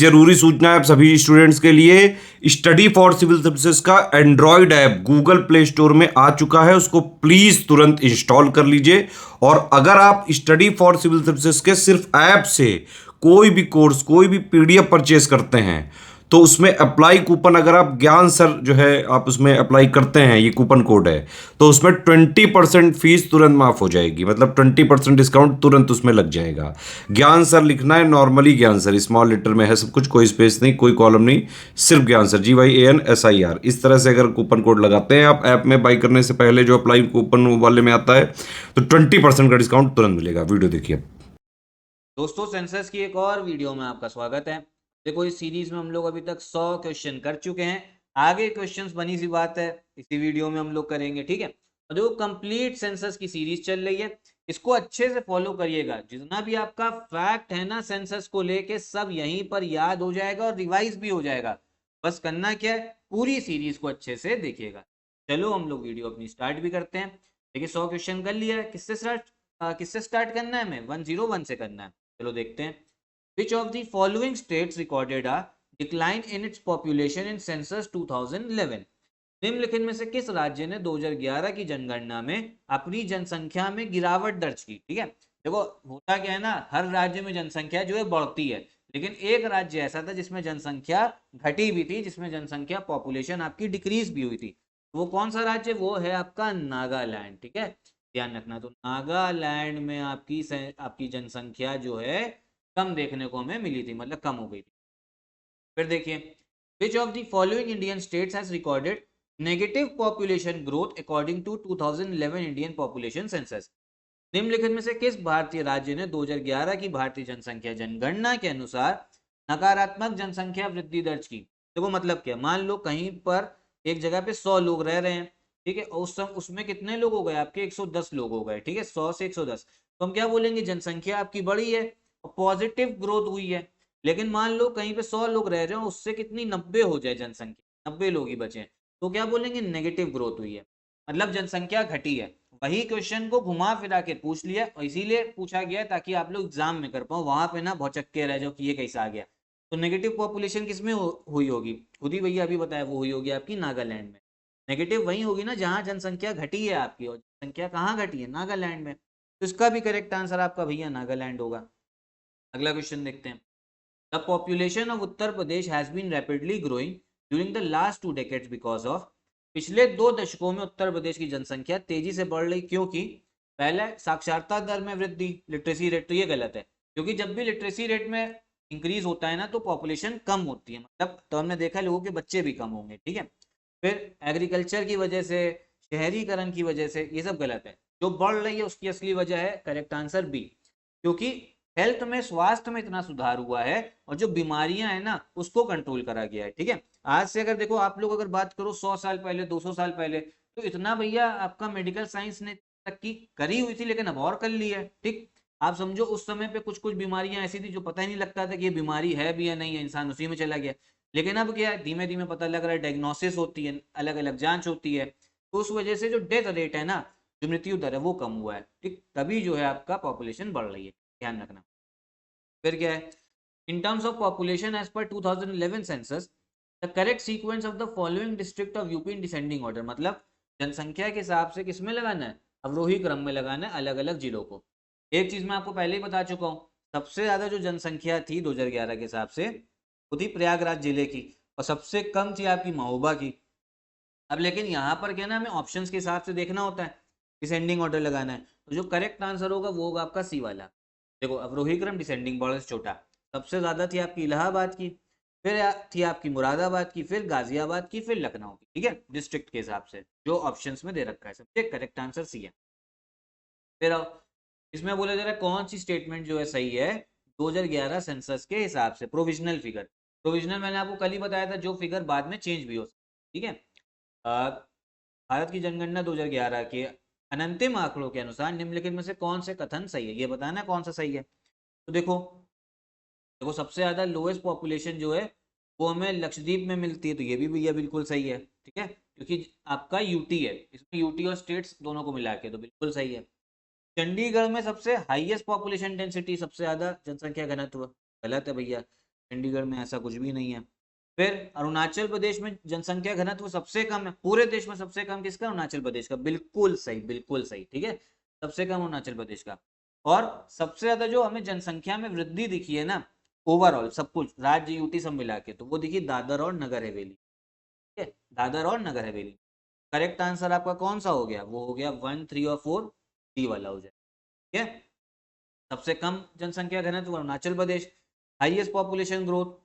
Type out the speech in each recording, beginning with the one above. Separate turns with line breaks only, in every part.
जरूरी सूचना है आप सभी स्टूडेंट्स के लिए, स्टडी फॉर सिविल सर्विसेज का Android app Google play store में आ चुका है, उसको प्लीज तुरंत इंस्टॉल कर लीजिए। और अगर आप स्टडी फॉर सिविल सर्विसेज के सिर्फ ऐप से कोई भी कोर्स, कोई भी पीडीएफ परचेज करते हैं तो उसमें अप्लाई कूपन, अगर आप ज्ञान सर जो है आप उसमें अप्लाई करते हैं, ये कूपन कोड है, तो उसमें 20% फीस तुरंत माफ हो जाएगी, मतलब 20% डिस्काउंट तुरंत उसमें लग जाएगा। ज्ञान सर लिखना है, नॉर्मली ज्ञान सर स्मॉल लेटर में है सब कुछ, कोई स्पेस नहीं, कोई कॉलम नहीं, सिर्फ ज्ञान सर, GYANSIR। इस तरह से अगर कूपन कोड लगाते हैं आप ऐप में बाई करने से पहले, जो अप्लाई कूपन वाले में आता है, तो 20% का डिस्काउंट तुरंत मिलेगा। वीडियो देखिए।
दोस्तों, सेंसस की एक और वीडियो में आपका स्वागत है। देखो, इस सीरीज में हम लोग अभी तक 100 क्वेश्चन कर चुके हैं। आगे क्वेश्चंस बनी सी बात है इसी वीडियो में हम लोग करेंगे, ठीक है। और जो कंप्लीट सेंसस की सीरीज चल रही है, इसको अच्छे से फॉलो करिएगा। जितना भी आपका फैक्ट है ना सेंसस को लेके, सब यहीं पर याद हो जाएगा और रिवाइज भी हो जाएगा। बस करना क्या है, पूरी सीरीज को अच्छे से देखिएगा। चलो हम लोग वीडियो अपनी स्टार्ट भी करते हैं। देखिए, 100 क्वेश्चन कर लिया है। किससे स्टार्ट करना है? हमें 101 से करना है। चलो देखते हैं। Which of the following states recorded a decline in its population in census 2011? निम्नलिखित में से किस राज्य ने 2011 की जनगणना में अपनी जनसंख्या में गिरावट दर्ज की? ठीक है, देखो होता क्या है ना, हर राज्य में जनसंख्या जो है बढ़ती है, लेकिन एक राज्य ऐसा था जिसमें जनसंख्या घटी भी थी, जिसमें जनसंख्या पॉपुलेशन आपकी डिक्रीज भी हुई थी। वो कौन सा राज्य? वो है आपका नागालैंड। ठीक है, ध्यान रखना। तो नागालैंड में आपकी जनसंख्या जो है कम देखने को हमें मिली थी, मतलब कम हो गई थी। फिर देखिए, which of the following Indian states has recorded negative population growth according to 2011 Indian population census? निम्नलिखित में से किस भारतीय राज्य ने 2011 की भारतीय जनसंख्या जनगणना के अनुसार नकारात्मक जनसंख्या वृद्धि दर्ज की? देखो मतलब क्या, मान लो कहीं पर एक जगह पे 100 लोग रह रहे हैं, ठीक है, और उसमें कितने लोग हो गए आपके? 110 लोग हो गए। ठीक है, 100 से 110, तो हम क्या बोलेंगे? जनसंख्या आपकी बढ़ी है और पॉजिटिव ग्रोथ हुई है। लेकिन मान लो कहीं पे 100 लोग रह रहे हो, उससे कितनी 90 हो जाए जनसंख्या, 90 लोग ही बचे, तो क्या बोलेंगे? नेगेटिव ग्रोथ हुई है, मतलब जनसंख्या घटी है। वही क्वेश्चन को घुमा फिरा के पूछ लिया, और इसीलिए पूछा गया ताकि आप लोग एग्जाम में कर पाओ, वहां पे ना भौचक्के रह जाओ कि ये कैसा आ गया। तो नेगेटिव पॉपुलेशन किस में हुई होगी? खुद ही भैया अभी बताया, वो हुई होगी आपकी नागालैंड में। नेगेटिव वही होगी ना जहां जनसंख्या घटी है आपकी, और जनसंख्या कहाँ घटी है? नागालैंड में। तो इसका भी करेक्ट आंसर आपका भैया नागालैंड होगा। अगला क्वेश्चन देखते हैं। The population of Uttar Pradesh has been rapidly growing during the last 2 decades because of? पिछले 2 दशकों में उत्तर प्रदेश की जनसंख्या तेजी से बढ़ रही, क्योंकि? पहले, साक्षरता दर में वृद्धि, लिटरेसी रेट। तो ये गलत है, क्योंकि जब भी लिटरेसी रेट में इंक्रीज होता है ना, तो पॉपुलेशन कम होती है, मतलब तो हमने देखा लोगों के बच्चे भी कम होंगे। ठीक है, फिर एग्रीकल्चर की वजह से, शहरीकरण की वजह से, ये सब गलत है। जो बढ़ रही है उसकी असली वजह है करेक्ट आंसर बी, क्योंकि हेल्थ में, स्वास्थ्य में इतना सुधार हुआ है, और जो बीमारियां है ना उसको कंट्रोल करा गया है। ठीक है, आज से अगर देखो आप लोग अगर बात करो 100 साल पहले, 200 साल पहले, तो इतना भैया आपका मेडिकल साइंस ने तरक्की करी हुई थी, लेकिन अब और कर ली है। ठीक, आप समझो उस समय पे कुछ कुछ बीमारियां ऐसी थी जो पता ही नहीं लगता था कि ये बीमारी है भी या नहीं है, इंसान उसी में चला गया। लेकिन अब क्या है, धीमे धीमे पता लग रहा है, डायग्नोसिस होती है, अलग अलग जांच होती है, तो उस वजह से जो डेथ रेट है ना, जो मृत्यु दर है, वो कम हुआ है। ठीक, तभी जो है आपका पॉपुलेशन बढ़ रही है, ध्यान रखना। फिर क्या है, in terms of population as per 2011 census, the correct sequence of the following district of UP in descending order? मतलब जनसंख्या के हिसाब से किस में लगाना है? अवरोही क्रम में लगाना है अलग अलग जिलों को। एक चीज मैं आपको पहले ही बता चुका हूँ, सबसे ज्यादा जो जनसंख्या थी 2011 के हिसाब से, वो थी प्रयागराज जिले की, और सबसे कम थी आपकी महोबा की। अब लेकिन यहाँ पर क्या ना, हमें ऑप्शंस के हिसाब से देखना होता है, डिसेंडिंग ऑर्डर लगाना है, तो जो करेक्ट आंसर होगा वो होगा आपका सी वाला। देखो, अवरोही क्रम डिसेंडिंग बड़ा से छोटा, सबसे ज्यादा थी आपकी इलाहाबाद की, फिर थी आपकी मुरादाबाद की, फिर गाजियाबाद की, फिर लखनऊ की। ठीक है, डिस्ट्रिक्ट के हिसाब से जो ऑप्शंस में दे रखा है, सबसे करेक्ट आंसर सी है। फिर इसमें बोला जा रहा है कौन सी स्टेटमेंट जो है सही है 2011 सेंसस के हिसाब से? Provisional figure. प्रोविजनल मैंने आपको कल ही बताया था, जो फिगर बाद में चेंज भी हो सकता है। ठीक है, भारत की जनगणना 2011 के अनंतिम आंकड़ों के अनुसार निम्नलिखित में से कौन से कथन सही है? ये बताना है कौन सा सही है। तो देखो, सबसे ज्यादा लोएस्ट पॉपुलेशन जो है वो हमें लक्षद्वीप में मिलती है, तो ये भी भैया बिल्कुल सही है। ठीक है, क्योंकि आपका यूटी है, इसमें यूटी और स्टेट्स दोनों को मिला के, तो बिल्कुल सही है। चंडीगढ़ में सबसे हाईएस्ट पॉपुलेशन डेंसिटी, सबसे ज्यादा जनसंख्या घनत्व, गलत है भैया। चंडीगढ़ में ऐसा कुछ भी नहीं है। फिर अरुणाचल प्रदेश में जनसंख्या घनत्व सबसे कम है, पूरे देश में सबसे कम किसका? अरुणाचल प्रदेश का। बिल्कुल सही, बिल्कुल सही, ठीक है, सबसे कम अरुणाचल प्रदेश का। और सबसे ज्यादा जो हमें जनसंख्या में वृद्धि दिखी है ना, ओवरऑल सब कुछ राज्य यूटी सब मिला के, तो वो दिखी दादर और नगर हवेली, ठीक है, दादर और नगर हवेली। करेक्ट आंसर आपका कौन सा हो गया? वो हो गया 1, 3 और 4, डी वाला हो जाए, ठीक है। सबसे कम जनसंख्या घनत्व Arunachal Pradesh, highest population growth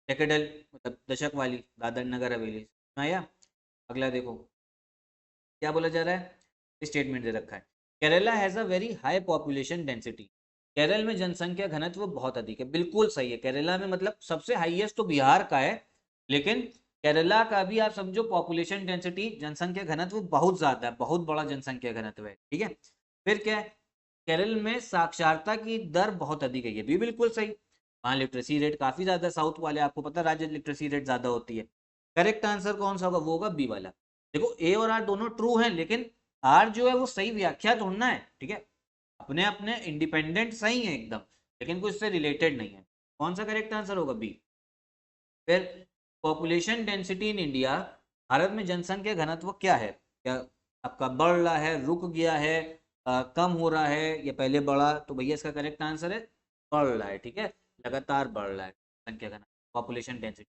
decadal मतलब दशक वाली दादर नगर हवेली। आया? अगला देखो क्या बोला जा रहा है, स्टेटमेंट दे रखा है, Kerala has a very high population density. Kerala में जनसंख्या घनत्व बहुत अधिक है। बिल्कुल सही है, केरला में मतलब सबसे हाईएस्ट तो बिहार का है, लेकिन केरला का भी आप समझो पॉपुलेशन डेंसिटी जनसंख्या घनत्व बहुत ज्यादा है, बहुत बड़ा जनसंख्या घनत्व है, ठीक है। फिर क्या है, केरल में साक्षरता की दर बहुत अधिक है, ये भी बिल्कुल सही। वहाँ लिटरेसी रेट काफी ज्यादा, साउथ वाले आपको पता राज्य लिटरेसी रेट ज्यादा होती है। करेक्ट आंसर कौन सा होगा? वो होगा बी वाला। देखो ए और आर दोनों ट्रू हैं, लेकिन आर जो है वो सही व्याख्या ढूंढना है, ठीक है, अपने अपने इंडिपेंडेंट सही है एकदम, लेकिन कुछ से रिलेटेड नहीं है। कौन सा करेक्ट आंसर होगा? बी। फिर population density in India, Bharat में जनसंख्या घनत्व क्या है? क्या आपका बढ़ रहा है, रुक गया है, कम हो रहा है, या पहले बढ़ा? तो भैया इसका करेक्ट आंसर है बढ़ रहा है, ठीक है, लगातार बढ़ रहा है जनसंख्या घनत्व, पॉपुलेशन डेंसिटी।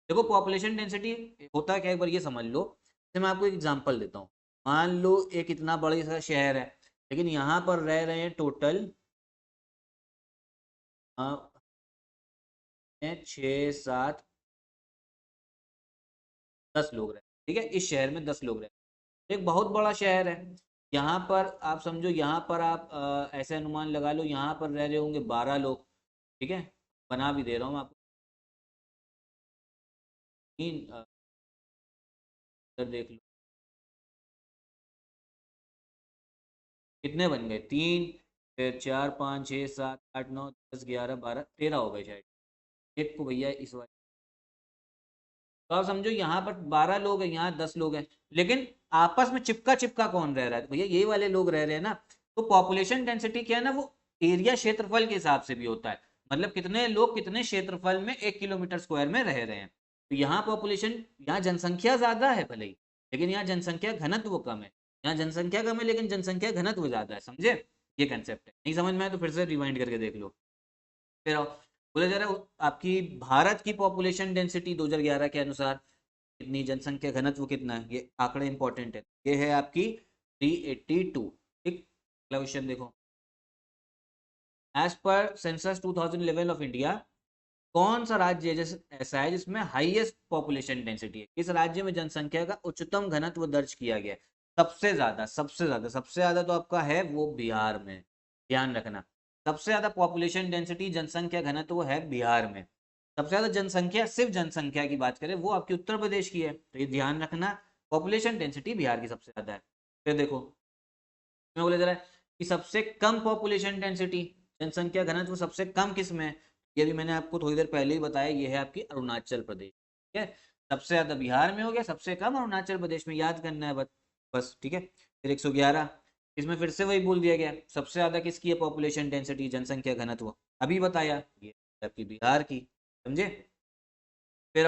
देखो पॉपुलेशन डेंसिटी होता क्या, एक बार ये समझ लो। जैसे मैं आपको एक एग्जांपल देता हूँ, मान लो एक इतना बड़ा सा शहर है, लेकिन यहाँ पर रह रहे हैं टोटल 6, 7, 10 लोग रहे, ठीक है, इस शहर में 10 लोग रहे, एक बहुत बड़ा शहर है। यहाँ पर आप समझो, यहाँ पर आप ऐसे अनुमान लगा लो, यहाँ पर रह रहे होंगे 12 लोग, ठीक है, बना भी दे रहा हूँ आपको। तीन इधर देख लो कितने बन गए, 3, फिर 4, 5, 6, 7, 8, 9, 10, 11, 12, 13 हो गए शायद। एक को भैया इस वाले, तो आप समझो यहाँ पर 12 लोग हैं, यहाँ 10 लोग हैं, लेकिन आपस में चिपका चिपका कौन रह रहा है? तो भैया ये वाले लोग रह रहे हैं ना। तो पॉपुलेशन डेंसिटी क्या है ना, वो एरिया क्षेत्रफल के हिसाब से भी होता है, मतलब कितने लोग कितने क्षेत्रफल में 1 किलोमीटर स्क्वायर में रह रहे हैं। तो यहाँ पॉपुलेशन, यहाँ जनसंख्या ज्यादा है भले ही, लेकिन यहाँ जनसंख्या घनत्व कम है। यहाँ जनसंख्या कम है लेकिन जनसंख्या घनत्व ज्यादा है, समझे? ये कंसेप्ट है, नहीं समझ में आया तो फिर से रिवाइंड करके देख लो। फिर बोला जा रहा है आपकी भारत की पॉपुलेशन डेंसिटी 2011 के अनुसार कितनी, जनसंख्या घनत्व कितना है, ये आंकड़े इंपॉर्टेंट है। ये है आपकी 382, ठीक। अगला क्वेश्चन देखो, as per census 2011 of India, कौन सा राज्य है जैसे ऐसा है जिसमें हाईएस्ट पॉपुलेशन डेंसिटी है? किस राज्य में जनसंख्या का उच्चतम घनत्व दर्ज किया गया है? सबसे ज्यादा, सबसे ज्यादा, सबसे ज्यादा तो आपका है वो बिहार में, ध्यान रखना। सबसे ज्यादा पॉपुलेशन डेंसिटी जनसंख्या घनत्व है बिहार में। सबसे ज्यादा जनसंख्या, सिर्फ जनसंख्या की बात करें, वो आपकी उत्तर प्रदेश की है, तो ये ध्यान रखना, पॉपुलेशन डेंसिटी बिहार की सबसे ज्यादा है। फिर देखो मैं बोला जा रहा है कि सबसे कम पॉपुलेशन डेंसिटी, जनसंख्या घनत्व सबसे कम किस में है? ये भी मैंने आपको थोड़ी देर पहले ही बताया, ये है आपकी अरुणाचल प्रदेश, ठीक है। सबसे ज्यादा बिहार में हो गया, सबसे कम अरुणाचल प्रदेश में, याद करना है बस बस, ठीक है। फिर 111, इसमें फिर से वही बोल दिया गया, सबसे ज्यादा किसकी है पॉपुलेशन डेंसिटी, जनसंख्या घनत्व, अभी बताया, ये आपकी बिहार की, समझे? फिर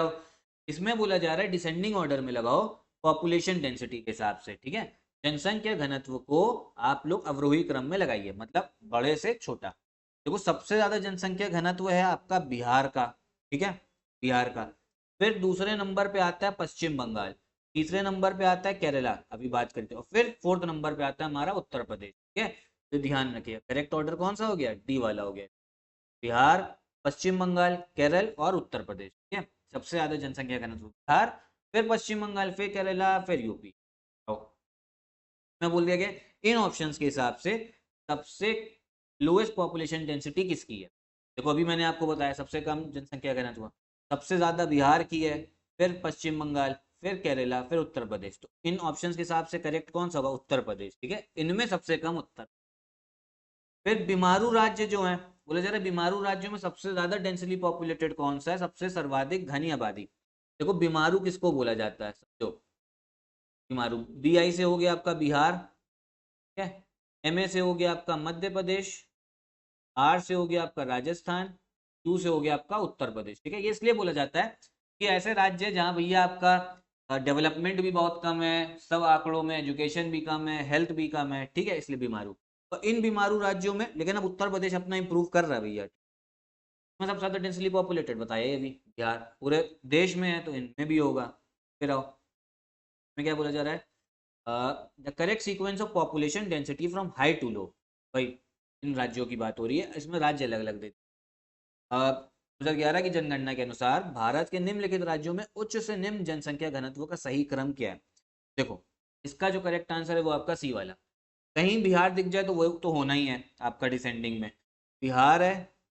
इसमें बोला जा रहा है डिसेंडिंग ऑर्डर में लगाओ पॉपुलेशन डेंसिटी के हिसाब से, ठीक है। जनसंख्या घनत्व को आप लोग अवरोही क्रम में लगाइए, मतलब बड़े से छोटा। देखो सबसे ज्यादा जनसंख्या घनत्व है आपका बिहार का, ठीक है, बिहार का। फिर दूसरे नंबर पे आता है पश्चिम बंगाल, तीसरे नंबर पे आता है केरला, अभी बात करते हैं, और फिर फोर्थ नंबर पे आता है हमारा उत्तर प्रदेश, ठीक है। तो ध्यान रखिए करेक्ट ऑर्डर कौन सा हो गया, डी वाला हो गया, बिहार, पश्चिम बंगाल, केरल और उत्तर प्रदेश, ठीक है। सबसे ज्यादा जनसंख्या घनत्व बिहार, फिर पश्चिम बंगाल, फिर केरला, फिर यूपी। तो मैं बोल दिया गया इन ऑप्शंस के हिसाब से सबसे लोएस्ट पॉपुलेशन डेंसिटी किसकी है। देखो अभी मैंने आपको बताया सबसे कम जनसंख्या घनत्व, सबसे ज्यादा बिहार की है, फिर पश्चिम बंगाल, फिर केरला, फिर उत्तर प्रदेश। तो इन ऑप्शंस के हिसाब से करेक्ट कौन सा होगा, उत्तर प्रदेश, ठीक है, इनमें सबसे कम उत्तर। फिर बीमारू राज्य जो है, बोले जा रहे बीमारू राज्यों में सबसे ज्यादा डेंसली पॉपुलेटेड कौन सा है, सबसे सर्वाधिक घनी आबादी। देखो बीमारू किसको बोला जाता है, समझो, बीमारू बी आई से हो गया आपका बिहार, ठीक है, एम ए से हो गया आपका मध्य प्रदेश, आर से हो गया आपका राजस्थान, यू से हो गया आपका उत्तर प्रदेश। ठीक है, ये इसलिए बोला जाता है कि ऐसे राज्य है जहाँ भैया आपका डेवलपमेंट भी बहुत कम है, सब आंकड़ों में, एजुकेशन भी कम है, हेल्थ भी कम है। ठीक है, इसलिए बीमारू। तो इन बीमारू राज्यों में, लेकिन अब उत्तर प्रदेश अपना इंप्रूव कर रहा है भैया, में सबसे ज्यादा डेंसली पॉपुलेटेड बताया ये भी, बिहार पूरे देश में है तो इनमें भी होगा। फिर आओ, में क्या बोला जा रहा है, the correct sequence of population density from high to low. भाई इन राज्यों की बात हो रही है, इसमें राज्य अलग अलग देते। 2011 की जनगणना के अनुसार भारत के निम्नलिखित राज्यों में उच्च से निम्न जनसंख्या घनत्व का सही क्रम क्या है। देखो, इसका जो करेक्ट आंसर है वो आपका सी वाला। कहीं बिहार दिख जाए तो वो तो होना ही है आपका डिसेंडिंग में, बिहार है।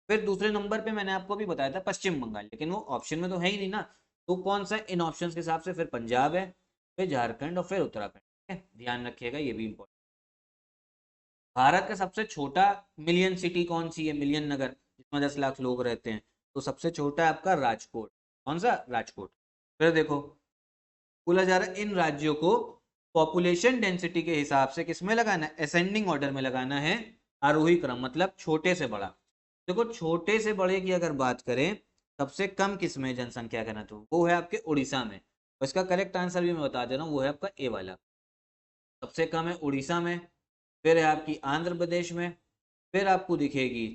फिर दूसरे नंबर पे मैंने आपको भी बताया था पश्चिम बंगाल, लेकिन वो ऑप्शन में तो है ही नहीं ना। तो कौन सा इन ऑप्शंस के हिसाब से, फिर पंजाब है, फिर झारखंड और फिर उत्तराखंड। ठीक है, ध्यान रखिएगा, ये भी इंपॉर्टेंट। भारत का सबसे छोटा मिलियन सिटी कौन सी है, मिलियन नगर जिसमें 10 लाख लोग रहते हैं, तो सबसे छोटा है आपका राजकोट। कौन सा, राजकोट। फिर देखो, बोला जा रहा है इन राज्यों को पॉपुलेशन डेंसिटी के हिसाब से किसमें लगाना है, असेंडिंग ऑर्डर में लगाना है, आरोही क्रम, मतलब छोटे से बड़ा। देखो, छोटे से बड़े की अगर बात करें, सबसे कम किसमें जनसंख्या घनत्व, वो है आपके उड़ीसा में। और इसका करेक्ट आंसर भी मैं बता दे रहा हूँ, वो है आपका ए वाला। सबसे कम है उड़ीसा में, फिर है आपकी आंध्र प्रदेश में, फिर आपको दिखेगी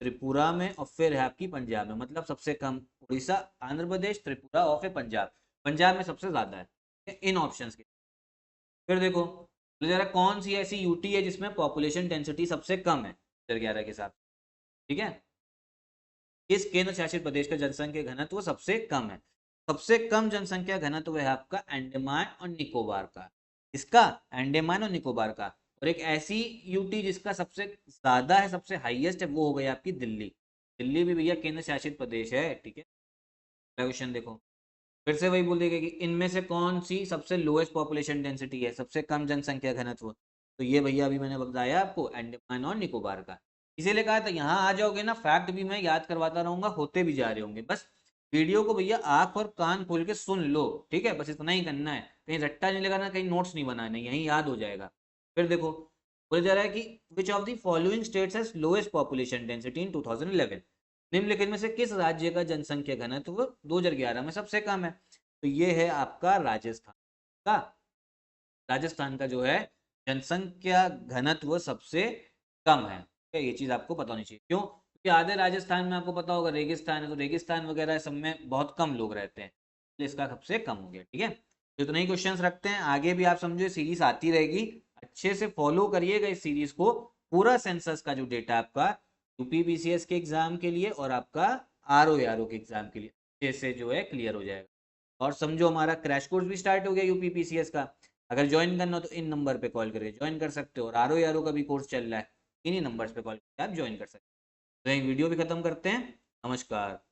त्रिपुरा में, और फिर है आपकी पंजाब में। मतलब सबसे कम उड़ीसा, आंध्र प्रदेश, त्रिपुरा और फिर पंजाब। पंजाब में सबसे ज्यादा है इन ऑप्शंस के। फिर देखो, तो जरा कौन सी ऐसी यूटी है जिसमें पॉपुलेशन डेंसिटी सबसे कम है 2011 के साथ। ठीक है, किस केंद्र शासित प्रदेश का जनसंख्या घनत्व सबसे कम है। सबसे कम जनसंख्या घनत्व है आपका अंडमान और निकोबार का। इसका, अंडमान और निकोबार का। और एक ऐसी यूटी जिसका सबसे ज्यादा है, सबसे हाईएस्ट है, वो हो गई आपकी दिल्ली। दिल्ली भी भैया केंद्र शासित प्रदेश है। ठीक है, क्वेश्चन देखो, फिर से वही बोल देगा कि इनमें से कौन सी सबसे लोएस्ट पॉपुलेशन डेंसिटी है, सबसे कम जनसंख्या घनत्व। तो ये भैया अभी मैंने बताया आपको, अंडमान और निकोबार का। इसीलिए कहा था यहाँ आ जाओगे ना, फैक्ट भी मैं याद करवाता रहूंगा, होते भी जा रहे होंगे। बस वीडियो को भैया आंख और कान खोल के सुन लो। ठीक है, बस इतना ही करना है, कहीं रट्टा नहीं लगाना, कहीं नोट्स नहीं बनाना, यहीं याद हो जाएगा। फिर देखो, बोला जा रहा है कि विच of the following states has lowest population density in 2011। निम्नलिखित में से किस राज्य का जनसंख्या घनत्व 2011 में सबसे कम है। तो ये है आपका राजस्थान का। राजस्थान का जो है जनसंख्या घनत्व सबसे कम है। ये चीज आपको पता होनी चाहिए। क्यों, क्योंकि आधे राजस्थान में आपको पता होगा रेगिस्तान है, तो रेगिस्तान वगैरह सब में बहुत कम लोग रहते हैं, इसलिए इसका सबसे कम हो गया। ठीक है, तो इतना ही क्वेश्चंस रखते हैं, आगे भी आप समझो सीरीज आती रहेगी, अच्छे से फॉलो करिएगा इस सीरीज को। पूरा सेंसस का जो डेटा आपका यूपीपीसीएस के एग्जाम के लिए और आपका आरओ के एग्जाम के लिए अच्छे से जो है क्लियर हो जाएगा। और समझो, हमारा क्रैश कोर्स भी स्टार्ट हो गया यूपीपीसीएस का। अगर ज्वाइन करना हो तो इन नंबर पे कॉल करके ज्वाइन कर सकते हो, और आरओ का भी कोर्स चल रहा है, इन्हीं नंबर्स पे कॉल करके आप ज्वाइन कर सकते हो। तो एक वीडियो भी खत्म करते हैं। नमस्कार।